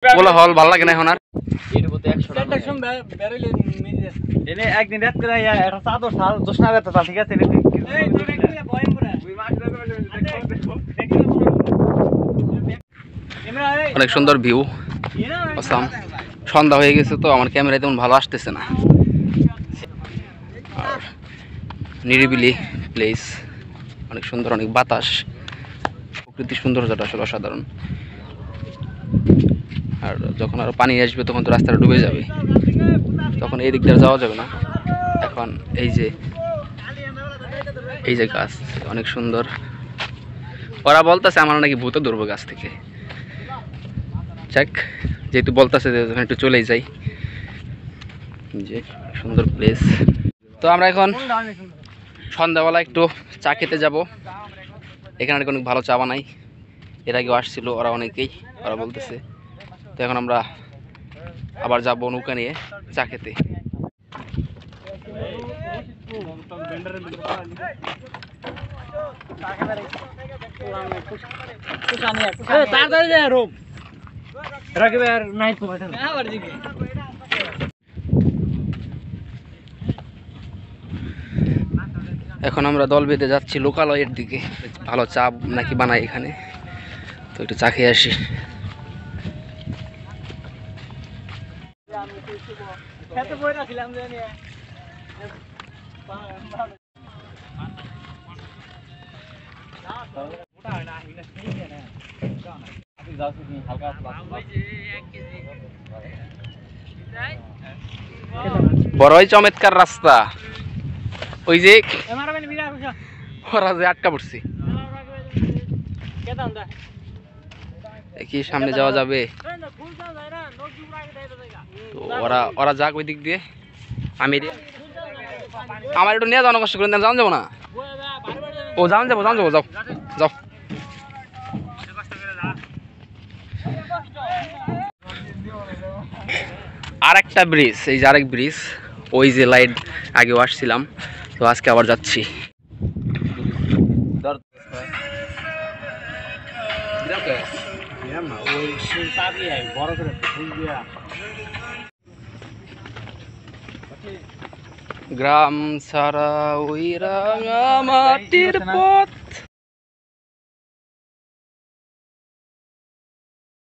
বলা হল ভালো লাগে না এখন আর একদিন রাত করে একটা চাদর সাল জোসনা বেতা ঠিক আছে অনেক সুন্দর ভিউ আসাম সন্ধ্যা হয়ে গেছে তো আমার ক্যামেরায় তেমন ভালো আসতেছে না আর নিরিবিলি প্লেস অনেক সুন্দর অনেক বাতাস প্রকৃতির সৌন্দর্যটা আসলে অসাধারণ আর যখন আরো পানি আসবে তখন তো রাস্তাটা ডুবে যাবে তখন এই দিক দিয়ে যাওয়া যাবে না এখন এই যে গাছ অনেক সুন্দর ওরা বলতেছে আমার নাকি ভূত ধরবো গাছ থেকে যাক যেহেতু বলতেছে যে একটু চলেই যাই যে সুন্দর প্লেস তো আমরা এখন সন্ধ্যাবেলা একটু চা খেতে যাব এখানে কোনো ভালো চা বানাই এর আগেও আসছিল ওরা অনেকেই ওরা বলতেছে তো এখন আমরা আবার যাবো নৌকা নিয়ে চা খেতে এখন আমরা দল বেঁধে যাচ্ছি লোকালয়ের দিকে ভালো চা নাকি বানাই এখানে তো একটু চা খেয়ে আসি বড়ই চমৎকার রাস্তা ওই যে ওরা যে আটকা পড়ছি কি সামনে যাওয়া যাবে তো ওরা যাক ওই দিক দিয়ে আমি আমার একটু নিয়ে যাও কষ্ট করে যাও যাবো না ও যাও যাও যাও আর একটা ব্রিজ এই যে আরেক ব্রিজ ওই যে লাইট আগেও আসছিলাম তো আজকে আবার যাচ্ছি গ্রাম ছাড়া ওই রাঙা মাটির পথ